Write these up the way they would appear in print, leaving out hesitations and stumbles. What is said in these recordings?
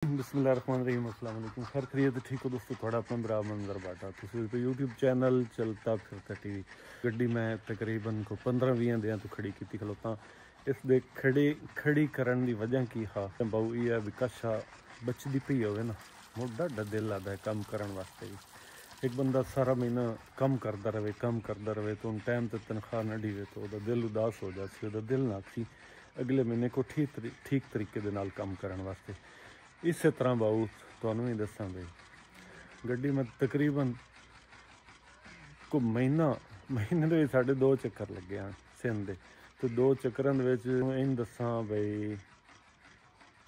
बिस्मिल्लाहिर्रहमानिर्रहीम अस्सलाम वालेकुम। खैर खरीद ठीक हो दोस्तों, थोड़ा अपना बरा मंजर बाटा तुसीं पे यूट्यूब चैनल चलता फिरता टीवी गड्डी मैं तकरीबन को 15-20 दिन तो खड़ी की खलोता। इस दे खड़ी करन दी वजह की हा बहु ये है विकाशा बचदी पई होवे ना, मोड़ा दिल लगदा है कम करन वास्ते भी। एक बंदा सारा महीना कम करता रहे तो टाइम तो तनख्वाह न दीवे तो वह दिल उदास हो जाती, वह दिल ना सी अगले महीने को ठीक तरीके दे नाल कम करन वास्ते। इस तरह बाऊ तुहानू ही दसा बई गड्डी में तकरीबन को महीने दे साढ़े 2 चक्कर लगे हैं सिंध दे, तो 2 चक्करां दे विच इन दसा बई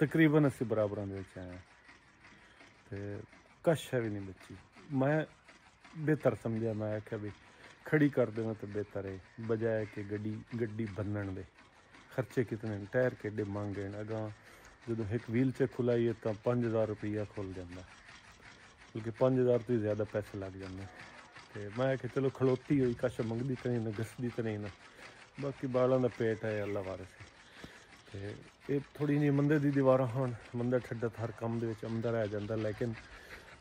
तकरीबन 80 बराबरां दे विच आए ते कश है भी नहीं बची। मैं बेहतर समझा, मैं आख्या भी खड़ी कर देना तो बेहतर है बजाय कि गड्डी बनने दे। खर्चे कितने टायर केडे महंगे हैं, अगा जो एक व्हील चेक खुलाइए तो 5000 रुपया खुल जाता, बल्कि 5000 तो ज़्यादा पैसे लग जाते। तो मैं आख्या चलो खड़ोती हुई कश मंगती तो नहीं ना, घसदी तो नहीं ना, बाकी बालों का पेट है अल्लाह वारे से। तो ये थोड़ी जी मंदे की दीवार हाँ, मंदा ठड्डा हर काम के आमदा रह जाता, लेकिन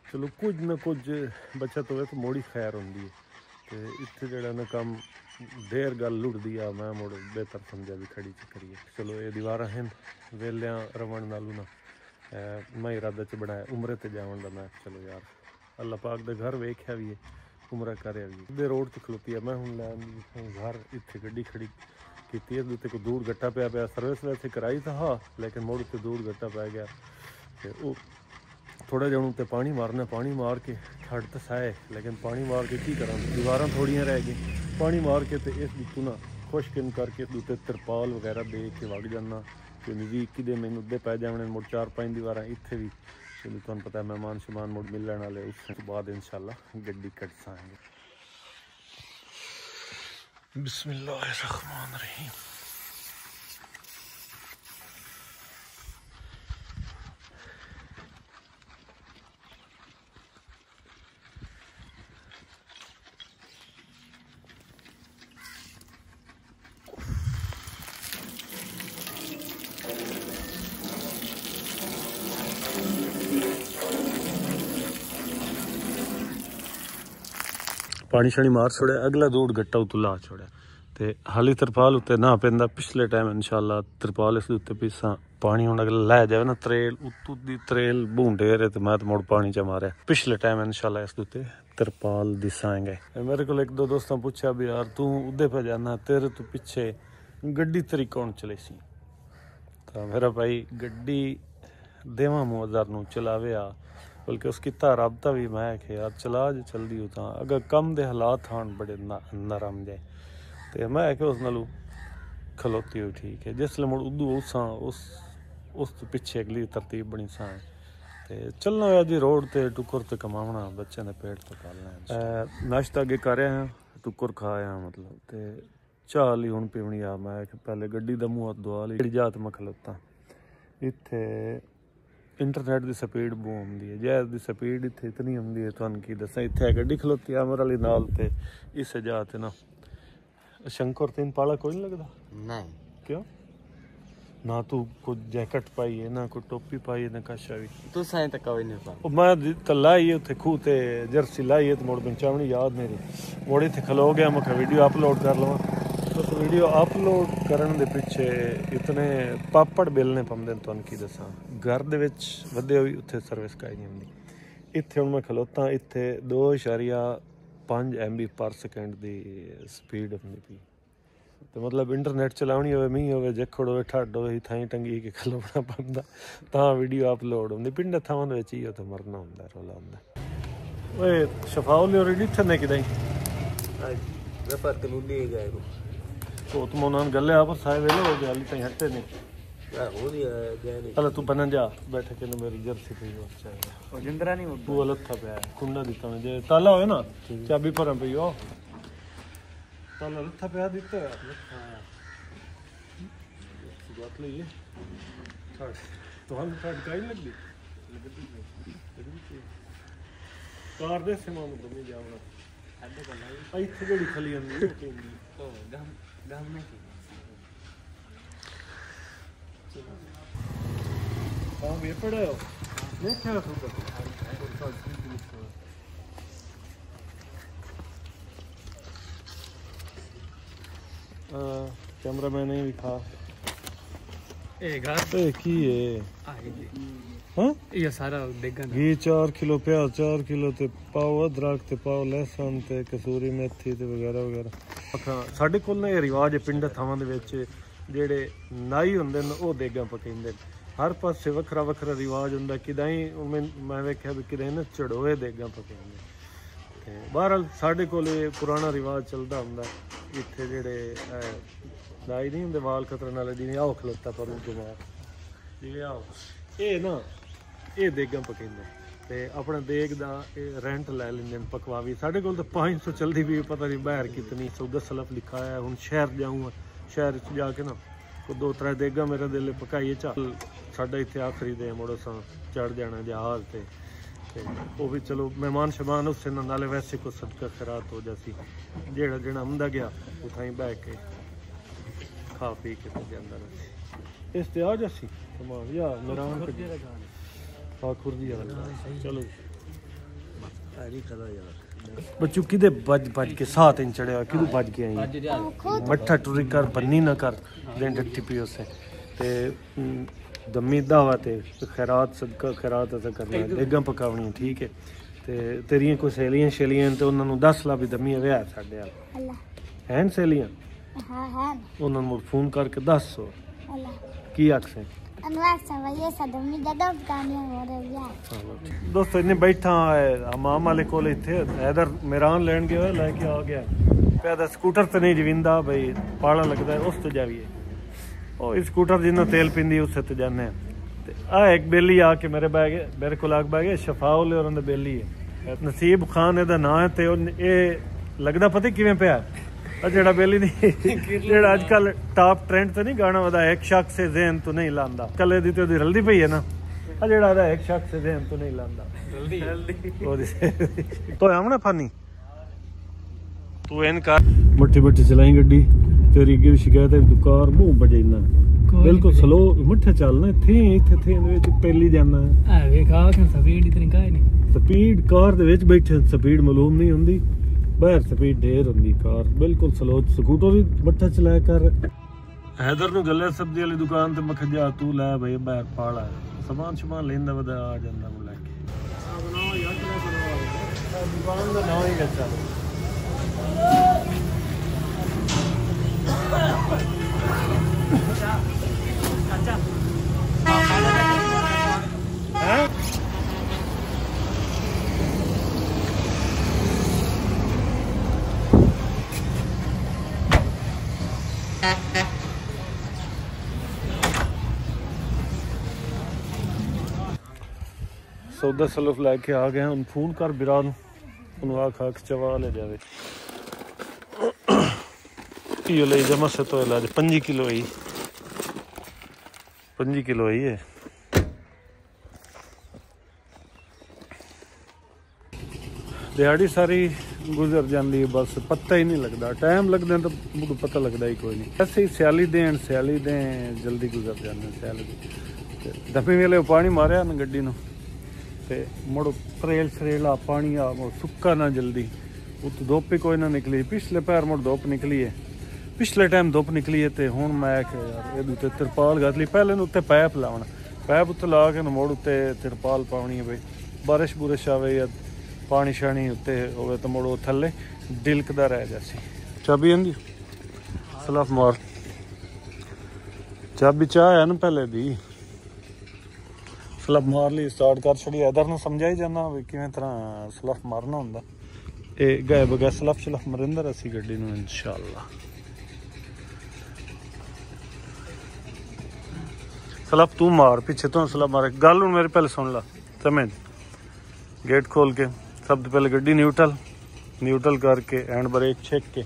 चलो कुछ ना कुछ बचत हो तो मोड़ी खैर होंगी है। तो इतने जरा ना काम देर गल लुटती आ, मैं मुड़ बेहतर समझा भी खड़ी च करिए। चलो ये दीवार हैं वेलिया रवन नालू ना मैं इरादा च बनाया उमरे ते जावन का। मैं चलो यार अल्लाह पाक दे घर वेख्या भी है, उमरा करया भी है। रोड तो खलोती है मैं हूँ लैन घर इतने गड्डी खड़ी की को दूर गट्टा पिया सर्विस वैसे कराई था हाँ, लेकिन मुड़ तो दूर गट्टा पै गया। तो थोड़ा जहाँ उत्ते पानी मारना, पानी मार के छड़ तो साए, लेकिन पानी मार के की करा दीवार थोड़ियाँ रह गई, पानी मार के तो इस तू ना खुश्क करके उत्ते तिरपाल वगैरह दे के वग जाना कि नज़दीक कि मैंने उदे पै जाने मुड़ 4-5 दीवार इतने भी चलो तुहानू पता है मेहमान शमान मुड़ मिलने वाले। उस बाद इंशाल्लाह गड्डी कट साएंगे। बिस्मिल्लाहिर्रहमानिर्रहीम। पानी शानी मार छोड़े, अगला दूर गट्टा उतों ला छोड़े। तो हाली तरपाल उत्ते ना पैंदा, पिछले टाइम इंशाल्लाह तरपाल इस उत्ते पिसा पानी हूँ अगला लै जाए ना त्रेल उत्तू दी त्रेल बूंडे रहे तो मैं तो मुड़ पानी च मारे। पिछले टाइम इंशाल्लाह इस उत्ते तरपाल दिसाएंगे। मेरे को एक दो दोस्तों पूछा भी यार तू उदे पे जाना, तेरे तो पिछे गड्डी तेरी कौन चले सी। तो मेरा भाई गड्डी देवा मुआजार नू चलावे आ, बल्कि उसकी रबता भी मैं कि यार चला जो चलती हो तो अगर कम दे हालात हाँ बड़े नरम जाए तो मैं कि उस नालू खलोती हुई ठीक है। जिसले मुड़ उदू उस पिछे अगली तरतीब बनी सा तो चलना होया जी रोड ते टुकर ते कमावना, बच्चों के पेट तो पालना। नाश्ता अगे कर रहे हैं, टुकर खाया मतलब तो चाह ली हूँ पीवनी आ। मैं पहले गड्डी का मुँह दुआ ली जात मैं खलोता। इत्थे इंटरनेट की स्पीड बहुत आँदी है, जैज की स्पीड इतने इतनी आँदी है तुहानू की दसा। इतने गड्डी खलोती अमर वाली नाल ते इस जात ना शंकर तीन पाला कोई नहीं लगता नहीं। क्यों ना तू कुछ जैकेट पाई है ना कोई टोपी पाई है ना कशा भी तू साई तक कोई नहीं पा। मैं तो लाई है उत्थे खूह ते जर्सी लाई है तो मुड़ पंचावनी याद मेरी मुड़ इतने खलो गया। मैं वीडियो अपलोड कर लवा तो वीडियो अपलोड करने के पिछे इतने पापड़ बेलने पाते तुहानू की दसा। घर दे विच वधे हुई उत्थे सर्विस काई नहीं होंदी। इत्थे हुण मैं खलोता इत्थे 2.5 MB पर सेकंड की स्पीड होंदी पई। तो मतलब इंटरनेट चलानी हो मीह हो जखड़ हो ठड हो थाई टंगी के खलोना पौंदा तां वीडियो अपलोड होंदी। पिंड थावां दे विच ही उत्थे मरना हुंदा रौला हुंदा। ओए शफाउल ऑलरेडी थने किदाई जफर ते मुंडी गए तो तुम उन्होंने गले आप साए वेले हो गया हाली ताई हटे नहीं चल तू बना जा बैठे के मेरी जर्सी पी और जिंदरा नहीं तू अलग था पे कुंडा दिता मैं जे ताला होए ना चाबी पर पई हो ताला लथा पे दिता है बात ले ये तो हम काट काई लग दी कार दे से मानो बनी जावना ऐसे करना आई थे जेडी खली आंदी तो गम में की हाँ ये पड़ा हो कैमरा मैन नहीं दिखा की है ये सारा देगा घी 4 किलो प्याज 4 किलो ते पाव अदरक ते पाव लहसुन ते कसूरी मेथी ते वगैरह वगैरह साडे कोल ना रिवाज है पिंड थावां दे विच जेड़े नाई हुंदे न ओह देगां पकाइंदे हर पासे वखरा वखरा रिवाज हुंदा किदाई मैं वेख्या भी किदाई ना चढ़ोए देगां पकाइंदे ते बहरहाल साडे कोल पुराना रिवाज चलदा हुंदा इत्थे जेड़े नाई नहीं हुंदे वाल कतरन वाले दी आओ खलोता पर गुमार ये आओ ये ना ये देगां पकाइंदे ते अपने देग दा रेंट लै लेंदे पकवावी साडे कोल तो 500 चलदी भी पता नहीं बाहर कितनी सौदा सलफ लिखा है हुण शहर जाऊँगा शहर च जाके ना को 2-3 देगां मेरे दिल पकाइए चल साडा इत्थे आखरी दे मुड़ असां चढ़ जाना जहाज ते वो भी चलो मेहमान शमान उससे नाले वैसे को सदका खैरात हो जासी जेड़ा जेड़ा आंदा गया उठाई बह के खा पी के ते जांदा रही इस ते आ जासी कमाल या मेरान खुरदी चलो बच्चों किदे बज के साथ इन चढ़िया किदू बज के आई मट्ठा टुरी कर बन्नी ना कर दें डट्टी पियो से ते दमी दावा ते खैरात सदका खैरात अस करना देगां पकावनी ठीक है ते तेरियां कोई सहेलियां शैलियां ते उन्हां नूं दस ला भी दमी विआह साडे वाल हैं सहेलियां हां हैं उन्हां नूं फोन करके दस की आखसे दोस्तों इन्हें बैठा माम वाले कोल इत्थे इधर मेरान लैन गया लैके आ गया पैदा स्कूटर तो नहीं जविंदा भाई पाला लगता है उस तो जाइए और स्कूटर जिन्ना तेल पींदी उससे तो जाने आ एक बेली आके मेरे को लाग बह गए शफाउल और उन्हें बेली है नसीब खान एदा नाम है ते ये लगता पता किवें पिया जेड़ा बेली नहीं जेड़ा आजकल टॉप ट्रेंड तो नहीं गाना वदा एक शख्स से ज़हन तो नहीं लांदा कले दी तो रलदी पई है ना आ जेड़ा दा एक शख्स से ज़हन तो नहीं लांदा जल्दी ओदी तो हमने फानी तू एन कर मट्ठी मट्ठी चलाई गड्डी तेरी की शिकायत है कार मुंह बजेना बिल्कुल स्लो मट्ठे चलना थे इथे विच पहली जाना है वेख आ के स्पीड इतनी काहे नहीं स्पीड कार दे विच बैठे स्पीड मालूम नहीं हुंदी बाहर स्पीड ढेर होंगी कार बिल्कुल स्लो स्कूटर ही मट्ठा चलाया कर हैदर नूं गले सब्जी वाली दुकान ते मख जा तू लै भाई बाहर पाला सामान शमान लेंदा वदा आ जांदा मैं लेके बनाओ यार दुकान दा नाम ही अच्छा अच्छा हैं सौदा सलफ लैके आ गए हम फोन कर बिरा नूं आख चवा ले जावे किलो ले जमा से तो इलाज 5 किलो ही 5 किलो ही है दिहाड़ी सारी गुजर जाती है बस पता ही नहीं लगता टाइम लगता तो मुझे पता लगता ही कोई नहीं ऐसे ही सियाली दें जल्दी गुजर जाते सियाली दफे वेले पानी मारिया ना गड्डी नूं ते मुड़ त्रेल सरेला पानी आ मुड़ सुक्का ना जल्दी उत धुप ही कोई ना निकली पिछले पैर मुड़ धुप निकली है पिछले टाइम धुप निकली है तो हूँ मैं यार ये उत्ते तिरपाल गतली पहले उत्ते पैप लाना पैप उत्ते ला के मुड़ उत्ते तिरपाल पानी है भाई बारिश बुरिश आवे या पानी शानी उत्ते होवे तो मुड़ थल्ले डिलकदा रह जासी चाबी आंदी सलफ मार चाबी चाह है ना पहले दी सलफ मार ली स्टार्ट कर छड़ी इधर ना समझाई जाना भी किवें तरह सलफ मारना हुंदा ए गए बगैर सलफ शलफ मरिंदा असी गड्डी नूं इंशाअल्लाह सलफ तू मार पीछे तो सलफ मार गल हूँ मेरे पहले सुन ला समझ गेट खोल के सब तो पहले गड्डी न्यूट्रल करके हैंड ब्रेक छेक के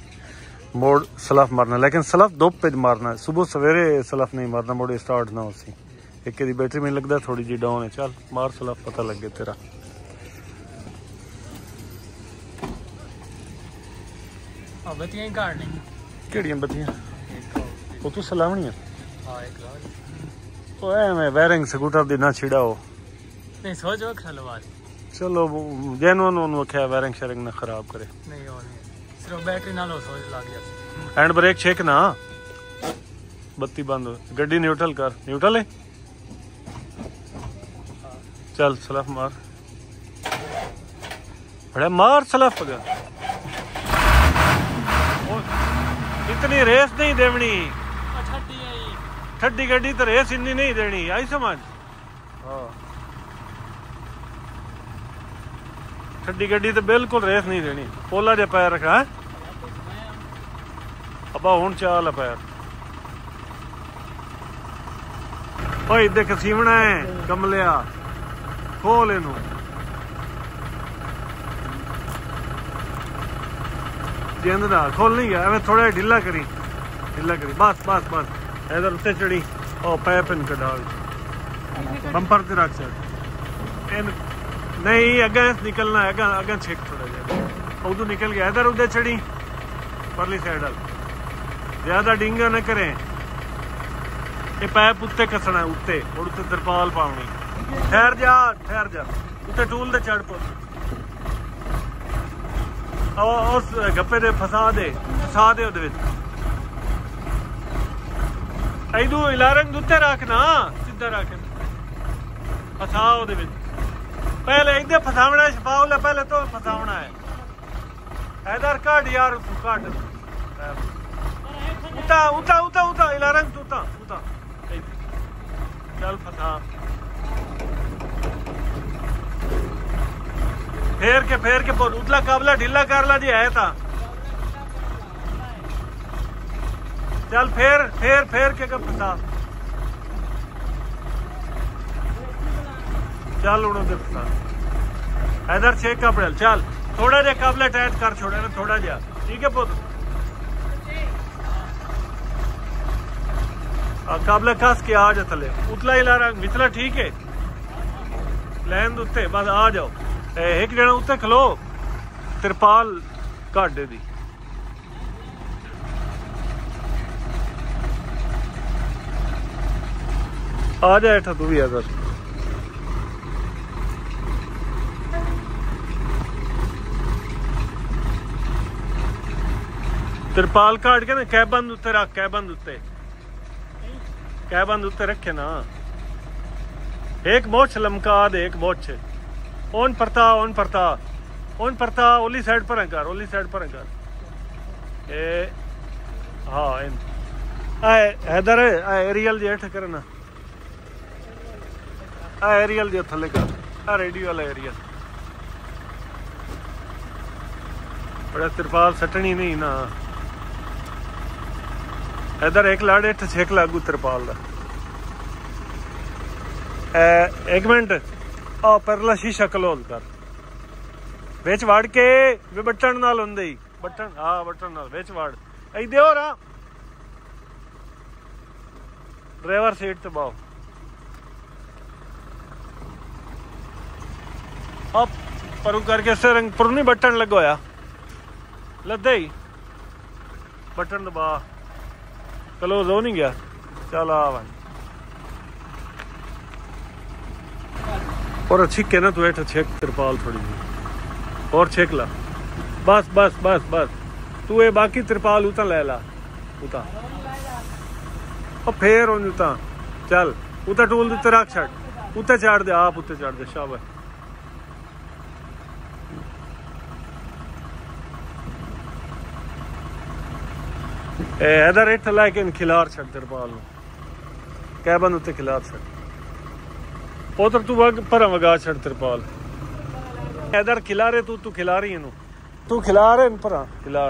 मोड़ सलफ मारना लेकिन सलफ धुप पे मारना है सुबह सवेरे सलफ नहीं मारना मोड़ स्टार्ट ना उसी एक की बैटरी में लगता थोड़ी जी डाउन है चल मार सलफ पता लग गया तेरा केड़ियां बत्तियां वो तू सलामनी है तो एवें वायरिंग स्कूटर दी ना छिड़ाओ नहीं सोच वो खलवा चलो जैनवन ਉਹਨੂੰ ਆਖਿਆ ਵਾਇਰਿੰਗ ਸ਼ਰਿੰਗ ਨਾ ਖਰਾਬ ਕਰੇ नहीं और नहीं सिर्फ बैटरी ना लो सोच लग गया हैंड ब्रेक चेक ना बत्ती बंद हो गड्डी न्यूट्रल कर न्यूट्रल है चल सलफ मार बड़ा मार सलफ पगा इतनी रेस नहीं देवनी ठड्डी गड्डी तो रेस इतनी नहीं देनी आई समझ ठड्डी गड्डी तो बिल्कुल रेस नहीं देनी पोला जे पैर रखा है अबा हुण चाल पैर ओए देख सीवना है कमलिया खोल इनू जिंद दा खोल नहीं गया एवं थोड़ा ढीला करी बस बस बस इधर उत्ते चढ़ी ओ पैप इन डाल बंपर ते रख सक इन नहीं अगे निकलना है अगे छेक थोड़ा जा उधर निकल गया इधर उधर चढ़ी परली साइड ज्यादा डिंगा न करें ये पैप उत्ते कसना है उत्ते और उत्ते तिरपाल पावनी ठहर जा उत्ते टूल दे चढ़ पो उस गप्पे दे फसा दे ओदे विच ऐदू इलारंग उत्ते रखना सीधा रख फसा ओदे विच पहले इधर फसावना छपाओ पहले तो फसावना है इधर काट यार उसको काट उता उता उता उता इलारंग उता उता चल फसा फेर के उतला काबला ढीला कर ला जी है था चल फेर के फसा चल उन्होंने फसा इधर चेक का पड़ेल चल थोड़ा जा काबला टाइट कर छोड़े ना थोड़ा जा ठीक है पुत काबला कस के आ जा थले उतला हिला रंग विचला ठीक है लैन उत्ते बस आ जाओ एक जना उत्ते खलो तिरपाल घाटे दी आ जा हेठा तू भी अगर तिरपाल काट के ना कैबंद उत्ते रख कैबंद उत्ते रखे ना एक मोछ लमका दे एक मोछ ओन परता ओली साइड पर कर ए हाँ इन हैदर एरियल जे हेठ करना एरियल जे थले कर रेडियो वाला एरियल बड़ा तिरपाल सटनी नहीं ना इधर एक लाड़ हेठ छेक लागू तिरपाल दा एक मिनट आ परला शीशा कलोल कर बेच वाड़ के वे बटन नाल हुंदे ही बटन हाँ बटन नाल बेच वाड़ आई दे और ड्राइवर सीट ते बाओ अब परू करके रंग पर नहीं बटन लगवाया लदे ही बटन दबा क्लोज हो नहीं गया चल आ भाई और छिके ना तू हेठ छेक तिरपाल थोड़ी और छेक ला बस बस बस बस तू ये बाकी तिरपाल उता ले ला उता और फिर उता चल उता टूल दे रख छड़ उते चढ़ दे आप उते चढ़ दे शाबाश इधर हेठ लाके खिलार छड़ तिरपाल कैबन उत्ते खिलार छड़ उधर तू पर वगा छड़ तिरपाल इधर खिला रहे तू खिला रही है तू खिला रहे पर खिला